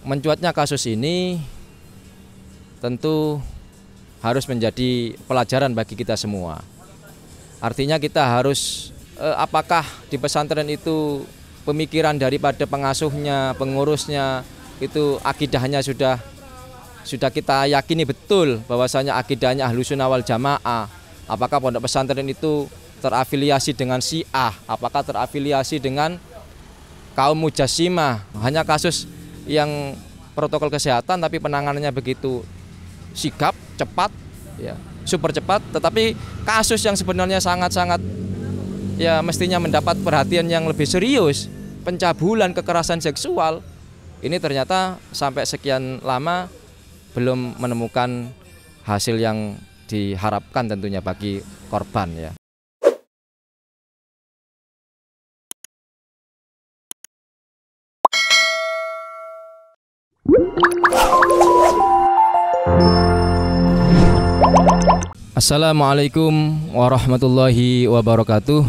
mencuatnya kasus ini tentu harus menjadi pelajaran bagi kita semua. Artinya kita harus apakah di pesantren itu pemikiran daripada pengasuhnya, pengurusnya itu akidahnya sudah kita yakini betul bahwasanya akidahnya Ahlussunnah wal Jamaah. Apakah pondok pesantren itu terafiliasi dengan Syiah, apakah terafiliasi dengan kaum Mujassimah. Hanya kasus yang protokol kesehatan tapi penanganannya begitu sigap, cepat, ya, super cepat. Tetapi kasus yang sebenarnya sangat-sangat ya mestinya mendapat perhatian yang lebih serius, pencabulan, kekerasan seksual, ini ternyata sampai sekian lama belum menemukan hasil yang diharapkan tentunya bagi korban, ya. Assalamualaikum warahmatullahi wabarakatuh.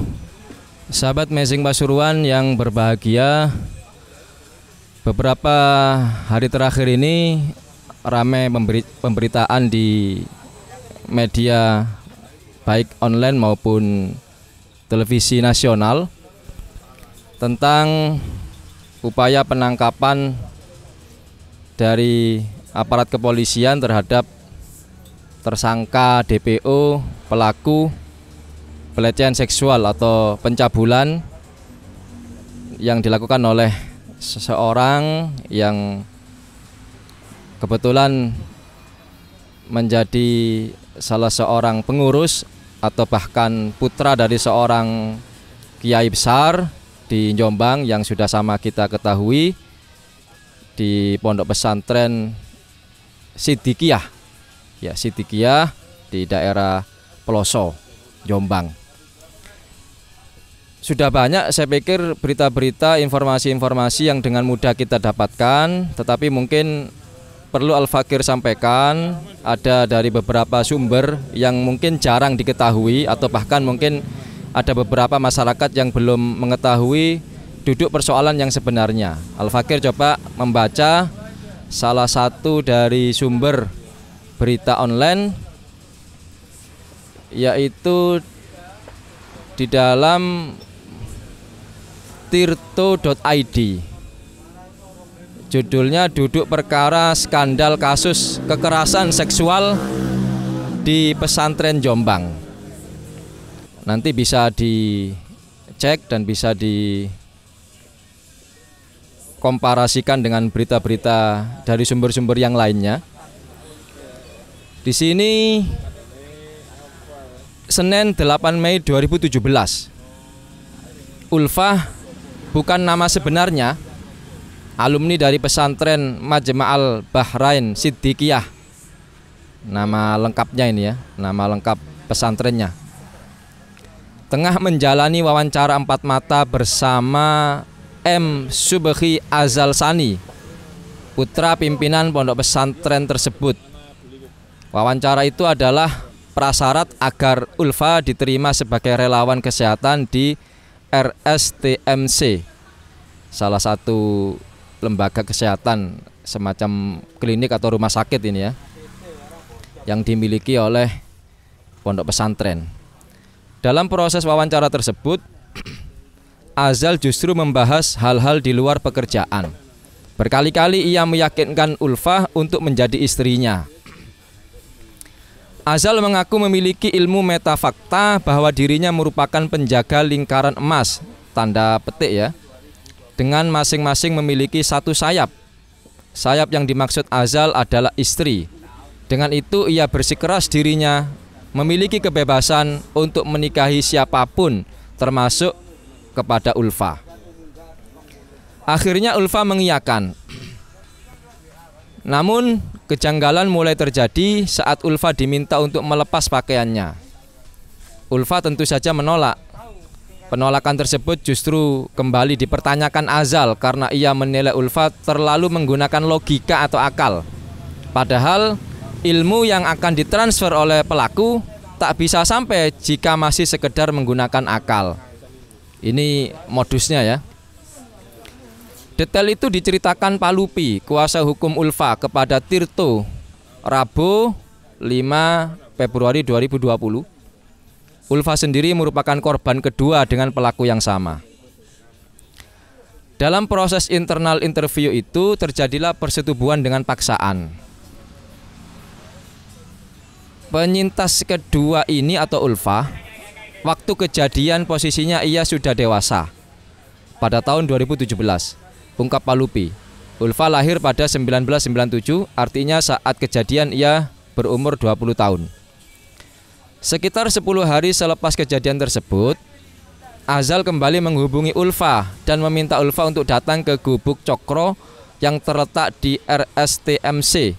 Sahabat Mezing Pasuruan yang berbahagia, beberapa hari terakhir ini ramai pemberitaan di media baik online maupun televisi nasional tentang upaya penangkapan dari aparat kepolisian terhadap tersangka DPO pelaku pelecehan seksual atau pencabulan yang dilakukan oleh seseorang yang kebetulan menjadi salah seorang pengurus atau bahkan putra dari seorang kiai besar di Jombang yang sudah sama kita ketahui di pondok pesantren Siddiqiyah. Ya, Siddiqiyah di daerah Peloso, Jombang. Sudah banyak saya pikir berita-berita, informasi-informasi yang dengan mudah kita dapatkan, tetapi mungkin perlu Al-Fakir sampaikan, ada dari beberapa sumber yang mungkin jarang diketahui atau bahkan mungkin ada beberapa masyarakat yang belum mengetahui duduk persoalan yang sebenarnya. Al-Fakir coba membaca salah satu dari sumber berita online, yaitu di dalam tirto.id. Judulnya duduk perkara skandal kasus kekerasan seksual di pesantren Jombang. Nanti bisa dicek dan bisa dikomparasikan dengan berita-berita dari sumber-sumber yang lainnya. Di sini Senin 8 Mei 2017. Ulfah bukan nama sebenarnya, alumni dari pesantren Majma'al Bahrain Siddiqiyah. Nama lengkapnya ini ya, nama lengkap pesantrennya. Tengah menjalani wawancara 4 mata bersama M. Subhi Azal Sani, putra pimpinan pondok pesantren tersebut. Wawancara itu adalah prasyarat agar Ulfah diterima sebagai relawan kesehatan di RSTMC, salah satu lembaga kesehatan semacam klinik atau rumah sakit ini ya, yang dimiliki oleh pondok pesantren. Dalam proses wawancara tersebut, Azal justru membahas hal-hal di luar pekerjaan. Berkali-kali ia meyakinkan Ulfah untuk menjadi istrinya. Azal mengaku memiliki ilmu metafakta bahwa dirinya merupakan penjaga lingkaran emas, tanda petik ya, dengan masing-masing memiliki satu sayap. Sayap yang dimaksud Azal adalah istri. Dengan itu ia bersikeras dirinya memiliki kebebasan untuk menikahi siapapun, termasuk kepada Ulfah. Akhirnya Ulfah mengiyakan. Namun kejanggalan mulai terjadi saat Ulfah diminta untuk melepas pakaiannya. Ulfah tentu saja menolak. Penolakan tersebut justru kembali dipertanyakan Azal karena ia menilai Ulfah terlalu menggunakan logika atau akal. Padahal ilmu yang akan ditransfer oleh pelaku tak bisa sampai jika masih sekedar menggunakan akal. Ini modusnya ya. Detail itu diceritakan Pak Lupi, kuasa hukum Ulfa, kepada Tirto Rabu 5 Februari 2020. Ulfa sendiri merupakan korban kedua dengan pelaku yang sama. Dalam proses internal interview itu terjadilah persetubuhan dengan paksaan. Penyintas kedua ini atau Ulfa, waktu kejadian posisinya ia sudah dewasa pada tahun 2017, ungkap Pak Lupi. Ulfa lahir pada 1997, artinya saat kejadian ia berumur 20 tahun. Sekitar 10 hari selepas kejadian tersebut, Azal kembali menghubungi Ulfa dan meminta Ulfa untuk datang ke Gubuk Cokro yang terletak di RSTMC.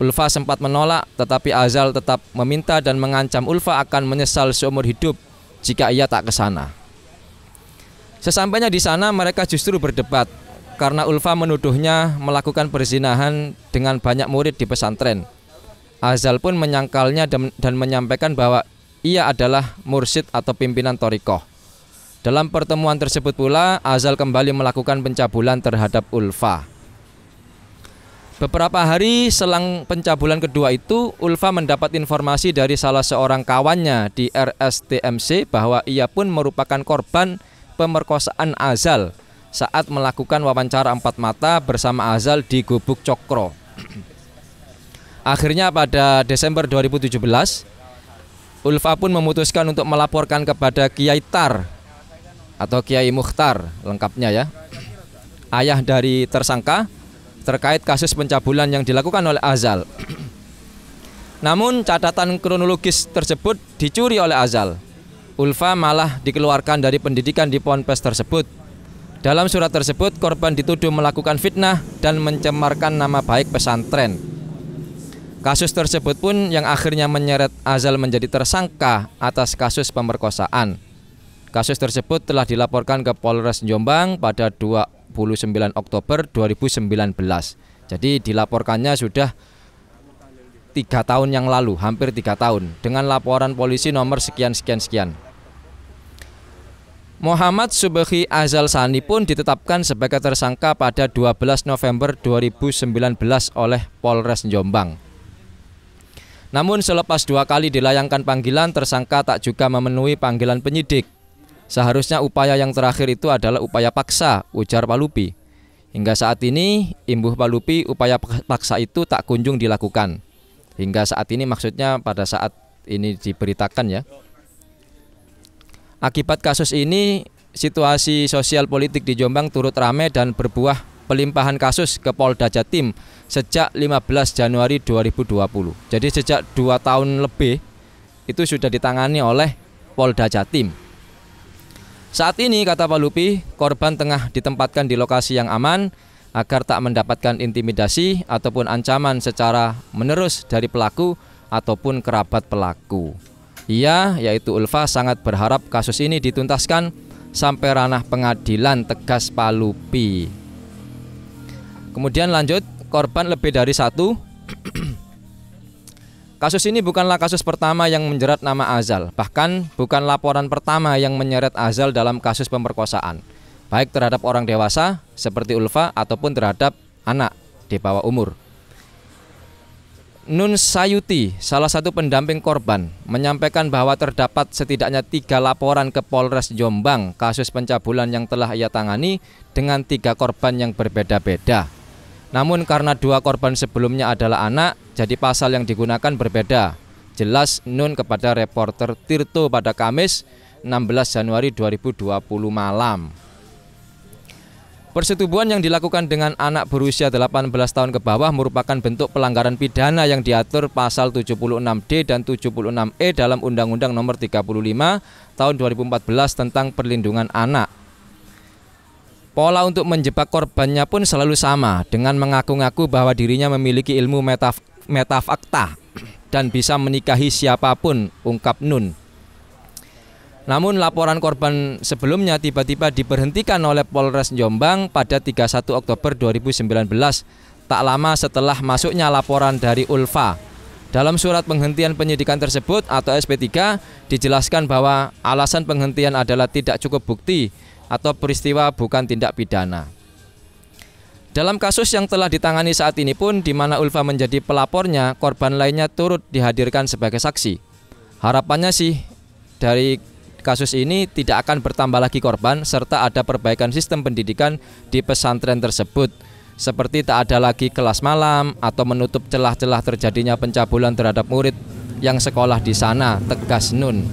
Ulfa sempat menolak, tetapi Azal tetap meminta dan mengancam Ulfa akan menyesal seumur hidup jika ia tak ke sana. Sesampainya di sana, mereka justru berdebat karena Ulfa menuduhnya melakukan perzinahan dengan banyak murid di pesantren. Azal pun menyangkalnya dan menyampaikan bahwa ia adalah mursyid atau pimpinan thariqah. Dalam pertemuan tersebut pula, Azal kembali melakukan pencabulan terhadap Ulfa. Beberapa hari selang pencabulan kedua itu, Ulfa mendapat informasi dari salah seorang kawannya di RSTMC bahwa ia pun merupakan korban pemerkosaan Azal saat melakukan wawancara 4 mata bersama Azal di Gubuk Cokro. Akhirnya pada Desember 2017, Ulfa pun memutuskan untuk melaporkan kepada Kiai Tar atau Kiai Mukhtar lengkapnya ya, ayah dari tersangka, terkait kasus pencabulan yang dilakukan oleh Azal. Namun catatan kronologis tersebut dicuri oleh Azal. Ulfa malah dikeluarkan dari pendidikan di ponpes tersebut. Dalam surat tersebut, korban dituduh melakukan fitnah dan mencemarkan nama baik pesantren. Kasus tersebut pun yang akhirnya menyeret Azal menjadi tersangka atas kasus pemerkosaan. Kasus tersebut telah dilaporkan ke Polres Jombang pada 29 Oktober 2019. Jadi dilaporkannya sudah 3 tahun yang lalu, hampir 3 tahun, dengan laporan polisi nomor sekian-sekian-sekian. Muhammad Subhi Azal Sani pun ditetapkan sebagai tersangka pada 12 November 2019 oleh Polres Jombang. Namun selepas 2 kali dilayangkan panggilan, tersangka tak juga memenuhi panggilan penyidik. Seharusnya upaya yang terakhir itu adalah upaya paksa, ujar Pak Lupi. Hingga saat ini, imbuh Pak Lupi, upaya paksa itu tak kunjung dilakukan. Hingga saat ini, maksudnya pada saat ini diberitakan ya. Akibat kasus ini, situasi sosial politik di Jombang turut ramai dan berbuah pelimpahan kasus ke Polda Jatim sejak 15 Januari 2020. Jadi sejak 2 tahun lebih itu sudah ditangani oleh Polda Jatim. Saat ini, kata Pak Lupi, korban tengah ditempatkan di lokasi yang aman agar tak mendapatkan intimidasi ataupun ancaman secara menerus dari pelaku ataupun kerabat pelaku. Ia, yaitu Ulfa, sangat berharap kasus ini dituntaskan sampai ranah pengadilan, tegas Pak Lupi. Kemudian lanjut, korban lebih dari 1. Kasus ini bukanlah kasus pertama yang menjerat nama Azal, bahkan bukan laporan pertama yang menyeret Azal dalam kasus pemerkosaan, baik terhadap orang dewasa seperti Ulfa ataupun terhadap anak di bawah umur. Nun Sayuti, salah satu pendamping korban, menyampaikan bahwa terdapat setidaknya 3 laporan ke Polres Jombang kasus pencabulan yang telah ia tangani dengan 3 korban yang berbeda-beda. Namun karena 2 korban sebelumnya adalah anak, jadi pasal yang digunakan berbeda. Jelas Nun kepada reporter Tirto pada Kamis 16 Januari 2020 malam. Persetubuhan yang dilakukan dengan anak berusia 18 tahun ke bawah merupakan bentuk pelanggaran pidana yang diatur pasal 76D dan 76E dalam Undang-Undang Nomor 35 Tahun 2014 tentang Perlindungan Anak. Pola untuk menjebak korbannya pun selalu sama, dengan mengaku-ngaku bahwa dirinya memiliki ilmu metafakta dan bisa menikahi siapapun, ungkap Nun. Namun laporan korban sebelumnya tiba-tiba diberhentikan oleh Polres Jombang pada 31 Oktober 2019, tak lama setelah masuknya laporan dari Ulfa. Dalam surat penghentian penyidikan tersebut atau SP3 dijelaskan bahwa alasan penghentian adalah tidak cukup bukti atau peristiwa bukan tindak pidana. Dalam kasus yang telah ditangani saat ini pun, di mana Ulfa menjadi pelapornya, korban lainnya turut dihadirkan sebagai saksi. Harapannya sih dari kasus ini tidak akan bertambah lagi korban, serta ada perbaikan sistem pendidikan di pesantren tersebut, seperti tak ada lagi kelas malam atau menutup celah-celah terjadinya pencabulan terhadap murid yang sekolah di sana, tegas Nun.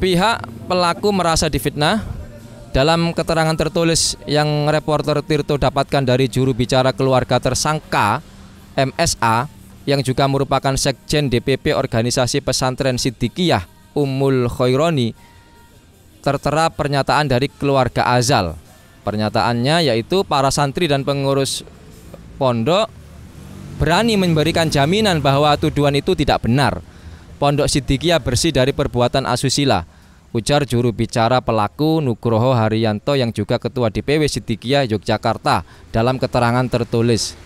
Pihak pelaku merasa difitnah. Dalam keterangan tertulis yang reporter Tirto dapatkan dari juru bicara keluarga tersangka MSA, yang juga merupakan sekjen DPP Organisasi Pesantren Siddiqiyah Ummul Khaironi, tertera pernyataan dari keluarga Azal. Pernyataannya yaitu para santri dan pengurus pondok berani memberikan jaminan bahwa tuduhan itu tidak benar. Pondok Siddiqiyah bersih dari perbuatan asusila, ujar juru bicara pelaku Nugroho Haryanto yang juga ketua DPW Siddiqiyah Yogyakarta dalam keterangan tertulis.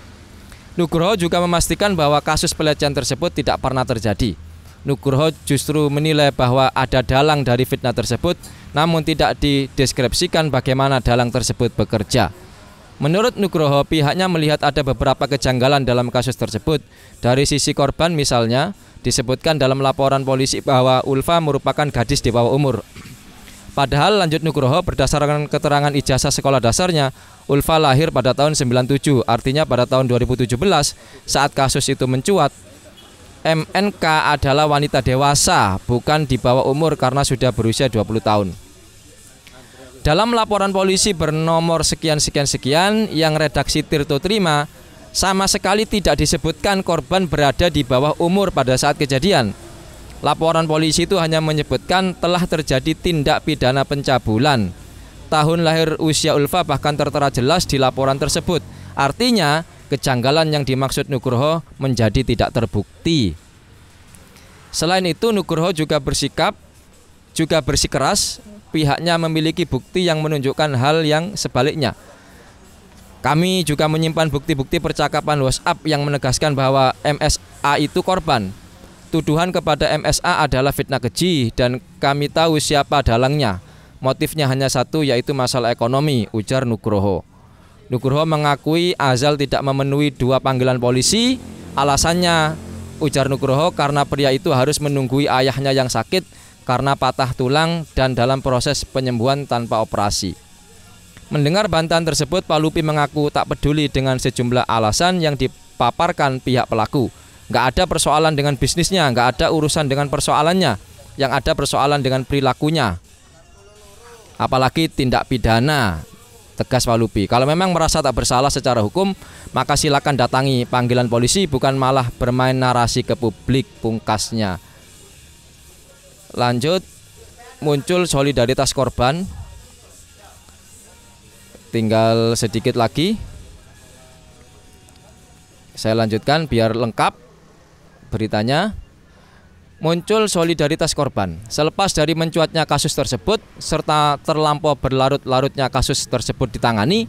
Nugroho juga memastikan bahwa kasus pelecehan tersebut tidak pernah terjadi. Nugroho justru menilai bahwa ada dalang dari fitnah tersebut, namun tidak dideskripsikan bagaimana dalang tersebut bekerja. Menurut Nugroho, pihaknya melihat ada beberapa kejanggalan dalam kasus tersebut. Dari sisi korban misalnya, disebutkan dalam laporan polisi bahwa Ulfa merupakan gadis di bawah umur. Padahal lanjut Nugroho, berdasarkan keterangan ijazah sekolah dasarnya, Ulfa lahir pada tahun 97, artinya pada tahun 2017 saat kasus itu mencuat. MNK adalah wanita dewasa, bukan di bawah umur karena sudah berusia 20 tahun. Dalam laporan polisi bernomor sekian-sekian-sekian yang redaksi Tirto terima, sama sekali tidak disebutkan korban berada di bawah umur pada saat kejadian. Laporan polisi itu hanya menyebutkan telah terjadi tindak pidana pencabulan. Tahun lahir usia Ulfa bahkan tertera jelas di laporan tersebut. Artinya kejanggalan yang dimaksud Nugroho menjadi tidak terbukti. Selain itu, Nugroho juga bersikeras pihaknya memiliki bukti yang menunjukkan hal yang sebaliknya. Kami juga menyimpan bukti-bukti percakapan WhatsApp yang menegaskan bahwa MSA itu korban. Tuduhan kepada MSA adalah fitnah keji dan kami tahu siapa dalangnya. Motifnya hanya satu, yaitu masalah ekonomi, ujar Nugroho. Nugroho mengakui Azal tidak memenuhi 2 panggilan polisi. Alasannya, ujar Nugroho, karena pria itu harus menunggui ayahnya yang sakit karena patah tulang dan dalam proses penyembuhan tanpa operasi. Mendengar bantahan tersebut, Pak Lupi mengaku tak peduli dengan sejumlah alasan yang dipaparkan pihak pelaku. Nggak ada persoalan dengan bisnisnya, nggak ada urusan dengan persoalannya. Yang ada persoalan dengan perilakunya, apalagi tindak pidana, tegas Pak Lupi. Kalau memang merasa tak bersalah secara hukum, maka silakan datangi panggilan polisi, bukan malah bermain narasi ke publik, pungkasnya. Lanjut, muncul solidaritas korban. Tinggal sedikit lagi. Saya lanjutkan biar lengkap beritanya. Muncul solidaritas korban. Selepas dari mencuatnya kasus tersebut serta terlampau berlarut-larutnya kasus tersebut ditangani,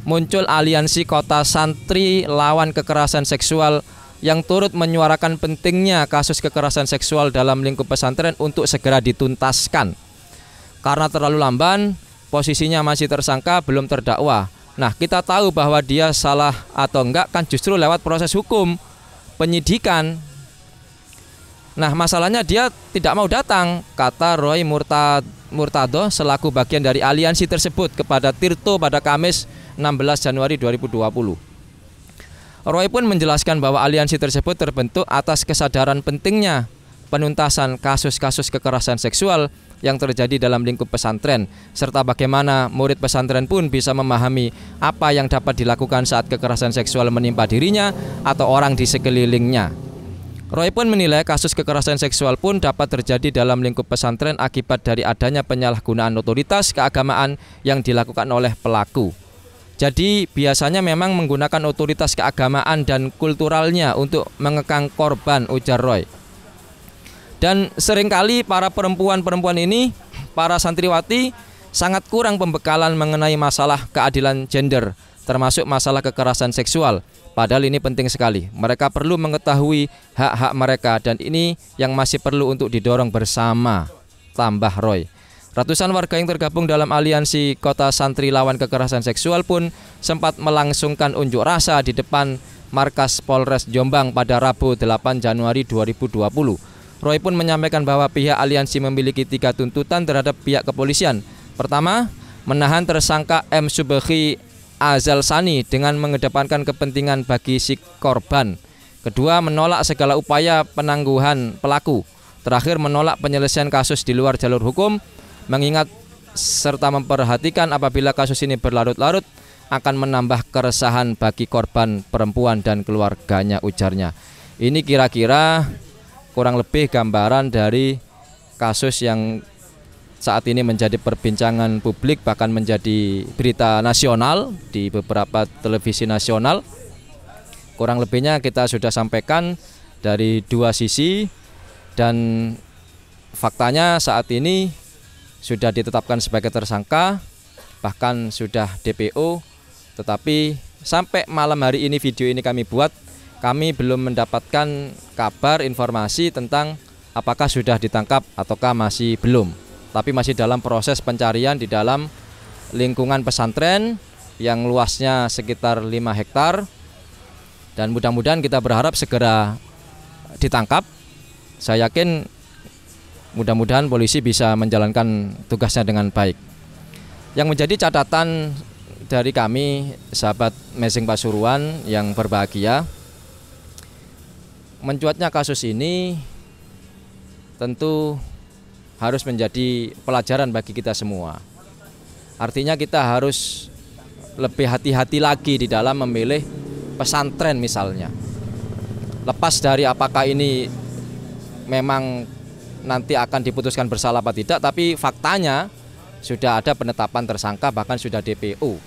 muncul aliansi Kota Santri Lawan Kekerasan Seksual yang turut menyuarakan pentingnya kasus kekerasan seksual dalam lingkup pesantren untuk segera dituntaskan. Karena terlalu lamban, posisinya masih tersangka, belum terdakwa. Nah, kita tahu bahwa dia salah atau enggak kan justru lewat proses hukum, penyidikan. Nah, masalahnya dia tidak mau datang, kata Roy Murtado selaku bagian dari aliansi tersebut kepada Tirto pada Kamis 16 Januari 2020. Roy pun menjelaskan bahwa aliansi tersebut terbentuk atas kesadaran pentingnya penuntasan kasus-kasus kekerasan seksual yang terjadi dalam lingkup pesantren, serta bagaimana murid pesantren pun bisa memahami apa yang dapat dilakukan saat kekerasan seksual menimpa dirinya atau orang di sekelilingnya. Roy pun menilai kasus kekerasan seksual pun dapat terjadi dalam lingkup pesantren akibat dari adanya penyalahgunaan otoritas keagamaan yang dilakukan oleh pelaku. Jadi biasanya memang menggunakan otoritas keagamaan dan kulturalnya untuk mengekang korban, ujar Roy. Dan seringkali para perempuan-perempuan ini, para santriwati, sangat kurang pembekalan mengenai masalah keadilan gender, termasuk masalah kekerasan seksual. Padahal ini penting sekali. Mereka perlu mengetahui hak-hak mereka dan ini yang masih perlu untuk didorong bersama, tambah Roy. Ratusan warga yang tergabung dalam aliansi Kota Santri Lawan Kekerasan Seksual pun sempat melangsungkan unjuk rasa di depan markas Polres Jombang pada Rabu 8 Januari 2020. Roy pun menyampaikan bahwa pihak aliansi memiliki 3 tuntutan terhadap pihak kepolisian. Pertama, menahan tersangka M. Subekhi Azal Sani dengan mengedepankan kepentingan bagi si korban. Kedua, menolak segala upaya penangguhan pelaku. Terakhir, menolak penyelesaian kasus di luar jalur hukum, mengingat serta memperhatikan apabila kasus ini berlarut-larut akan menambah keresahan bagi korban perempuan dan keluarganya, ujarnya. Ini kira-kira kurang lebih gambaran dari kasus yang saat ini menjadi perbincangan publik, bahkan menjadi berita nasional di beberapa televisi nasional. Kurang lebihnya kita sudah sampaikan dari 2 sisi, dan faktanya saat ini sudah ditetapkan sebagai tersangka, bahkan sudah DPO. Tetapi sampai malam hari ini video ini kami buat, kami belum mendapatkan kabar informasi tentang apakah sudah ditangkap ataukah masih belum. Tapi masih dalam proses pencarian di dalam lingkungan pesantren yang luasnya sekitar 5 hektar. Dan mudah-mudahan kita berharap segera ditangkap. Saya yakin mudah-mudahan polisi bisa menjalankan tugasnya dengan baik. Yang menjadi catatan dari kami, sahabat Mezeng Pasuruan yang berbahagia, mencuatnya kasus ini tentu harus menjadi pelajaran bagi kita semua. Artinya kita harus lebih hati-hati lagi di dalam memilih pesantren misalnya. Lepas dari apakah ini memang nanti akan diputuskan bersalah apa tidak, tapi faktanya sudah ada penetapan tersangka, bahkan sudah DPO.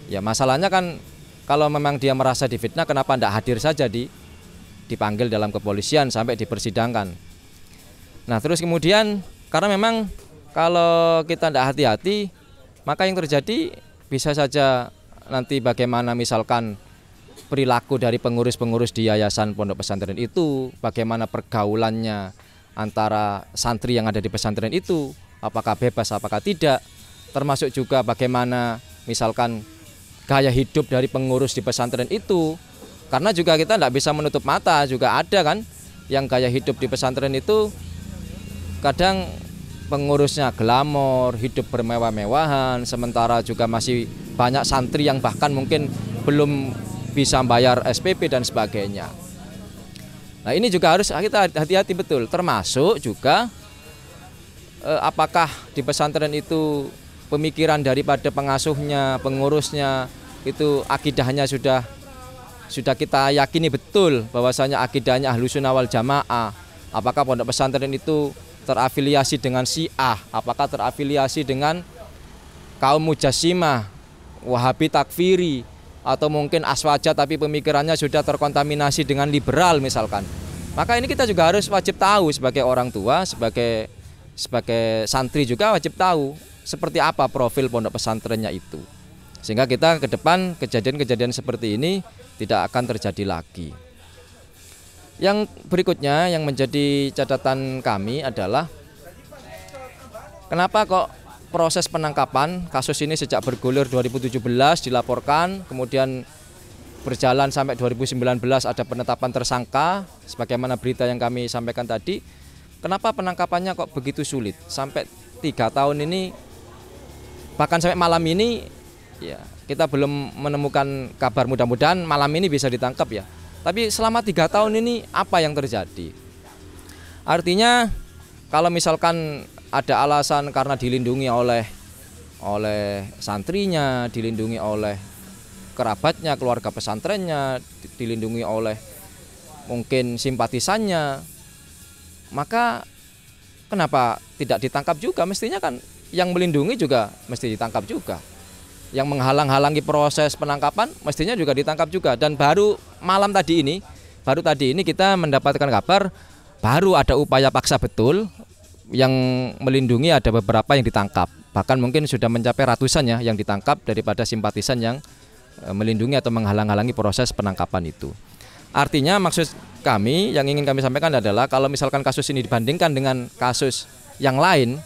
Ya, masalahnya kan kalau memang dia merasa difitnah, kenapa tidak hadir saja dipanggil dalam kepolisian sampai dipersidangkan. Nah, terus kemudian karena memang kalau kita tidak hati-hati, maka yang terjadi bisa saja nanti bagaimana misalkan perilaku dari pengurus-pengurus di yayasan pondok pesantren itu, bagaimana pergaulannya antara santri yang ada di pesantren itu, apakah bebas apakah tidak, termasuk juga bagaimana misalkan gaya hidup dari pengurus di pesantren itu. Karena juga kita tidak bisa menutup mata, juga ada kan yang gaya hidup di pesantren itu kadang pengurusnya glamor, hidup bermewah-mewahan, sementara juga masih banyak santri yang bahkan mungkin belum bisa bayar SPP dan sebagainya. Nah, ini juga harus kita hati-hati betul, termasuk juga apakah di pesantren itu pemikiran daripada pengasuhnya, pengurusnya itu akidahnya sudah kita yakini betul bahwasanya akidahnya Ahlussunnah wal Jamaah. Apakah pondok pesantren itu terafiliasi dengan Syiah, apakah terafiliasi dengan kaum Mujassimah, Wahabi takfiri, atau mungkin Aswaja tapi pemikirannya sudah terkontaminasi dengan liberal misalkan. Maka ini kita juga harus wajib tahu sebagai orang tua, sebagai santri juga wajib tahu seperti apa profil pondok pesantrennya itu. Sehingga kita ke depan kejadian-kejadian seperti ini tidak akan terjadi lagi. Yang berikutnya yang menjadi catatan kami adalah kenapa kok proses penangkapan kasus ini sejak bergulir 2017 dilaporkan, kemudian berjalan sampai 2019 ada penetapan tersangka sebagaimana berita yang kami sampaikan tadi. Kenapa penangkapannya kok begitu sulit sampai 3 tahun ini, bahkan sampai malam ini ya kita belum menemukan kabar. Mudah-mudahan malam ini bisa ditangkap ya. Tapi selama 3 tahun ini apa yang terjadi? Artinya kalau misalkan ada alasan karena dilindungi oleh santrinya, dilindungi oleh kerabatnya, keluarga pesantrennya, dilindungi oleh mungkin simpatisannya, maka kenapa tidak ditangkap juga? Mestinya kan yang melindungi juga mesti ditangkap juga. Yang menghalang-halangi proses penangkapan mestinya juga ditangkap juga. Dan baru tadi ini kita mendapatkan kabar baru ada upaya paksa betul yang melindungi, ada beberapa yang ditangkap. Bahkan mungkin sudah mencapai ratusan ya yang ditangkap daripada simpatisan yang melindungi atau menghalang-halangi proses penangkapan itu. Artinya maksud kami yang ingin kami sampaikan adalah kalau misalkan kasus ini dibandingkan dengan kasus yang lain,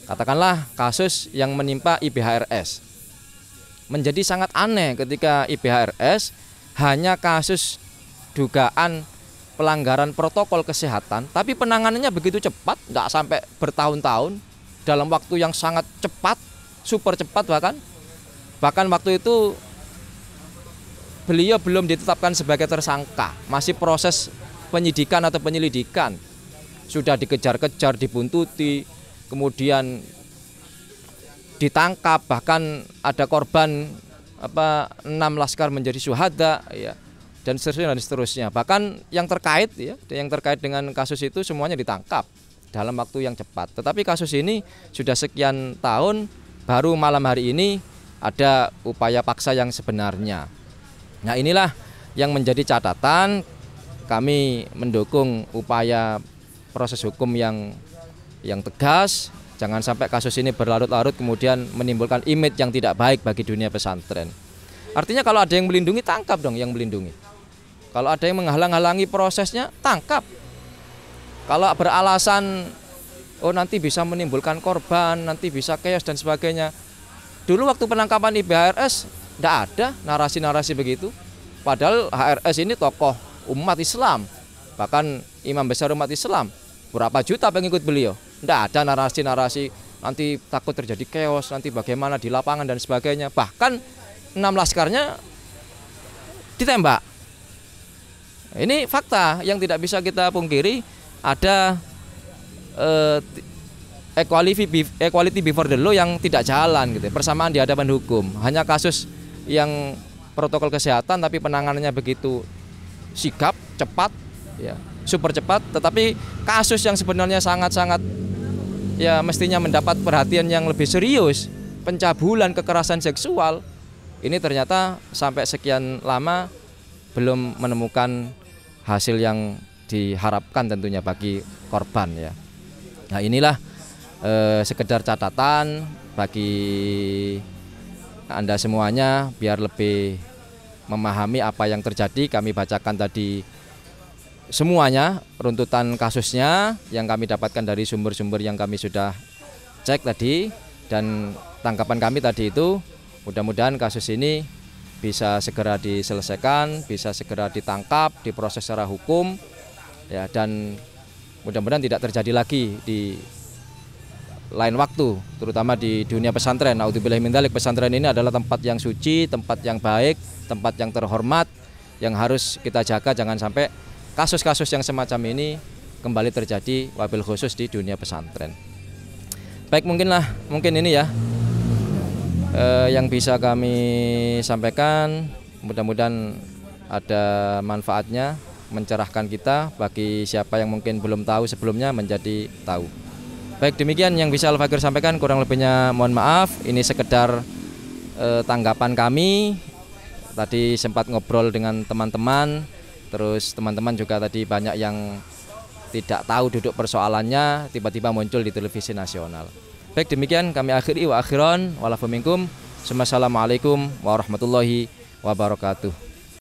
Katakanlah kasus yang menimpa IBHRS. Menjadi sangat aneh ketika IBHRS hanya kasus dugaan pelanggaran protokol kesehatan, tapi penanganannya begitu cepat, tidak sampai bertahun-tahun, dalam waktu yang sangat cepat, super cepat bahkan. Bahkan waktu itu beliau belum ditetapkan sebagai tersangka, masih proses penyidikan atau penyelidikan. Sudah dikejar-kejar, dibuntuti, kemudian ditangkap, bahkan ada korban 6 laskar menjadi syuhada ya, dan seterusnya. Bahkan yang terkait dengan kasus itu semuanya ditangkap dalam waktu yang cepat. Tetapi kasus ini sudah sekian tahun, baru malam hari ini ada upaya paksa yang sebenarnya. Nah, inilah yang menjadi catatan. Kami mendukung upaya proses hukum yang tegas. Jangan sampai kasus ini berlarut-larut kemudian menimbulkan image yang tidak baik bagi dunia pesantren. Artinya kalau ada yang melindungi, tangkap dong yang melindungi. Kalau ada yang menghalang-halangi prosesnya, tangkap. Kalau beralasan nanti bisa menimbulkan korban, nanti bisa chaos dan sebagainya. Dulu waktu penangkapan IBHRS tidak ada narasi-narasi begitu. Padahal HRS ini tokoh umat Islam, bahkan imam besar umat Islam. Berapa juta pengikut beliau? Tidak ada narasi-narasi nanti takut terjadi chaos, nanti bagaimana di lapangan dan sebagainya. Bahkan 6 laskarnya ditembak. Ini fakta yang tidak bisa kita pungkiri. Ada equality before the law yang tidak jalan gitu, persamaan di hadapan hukum. Hanya kasus yang protokol kesehatan tapi penanganannya begitu sigap, cepat ya, super cepat. Tetapi kasus yang sebenarnya sangat-sangat ya mestinya mendapat perhatian yang lebih serius, pencabulan kekerasan seksual, ini ternyata sampai sekian lama belum menemukan hasil yang diharapkan tentunya bagi korban ya. Nah, inilah sekedar catatan bagi Anda semuanya biar lebih memahami apa yang terjadi. Kami bacakan tadi semuanya, runtutan kasusnya yang kami dapatkan dari sumber-sumber yang kami sudah cek tadi, dan tanggapan kami tadi itu mudah-mudahan kasus ini bisa segera diselesaikan, bisa segera ditangkap, diproses secara hukum ya, dan mudah-mudahan tidak terjadi lagi di lain waktu, terutama di dunia pesantren. Naudzubillah min dzalik, pesantren ini adalah tempat yang suci, tempat yang baik, tempat yang terhormat, yang harus kita jaga jangan sampai kasus-kasus yang semacam ini kembali terjadi, wabil khusus di dunia pesantren. Baik, mungkin ini ya yang bisa kami sampaikan. Mudah-mudahan ada manfaatnya, mencerahkan kita bagi siapa yang mungkin belum tahu sebelumnya menjadi tahu. Baik, demikian yang bisa Al-Fakir sampaikan, kurang lebihnya mohon maaf. Ini sekedar tanggapan kami. Tadi sempat ngobrol dengan teman-teman, terus teman-teman juga tadi banyak yang tidak tahu duduk persoalannya, tiba-tiba muncul di televisi nasional. Baik, demikian kami akhiri wa akhiron walafu minkum. Assalamualaikum warahmatullahi wabarakatuh.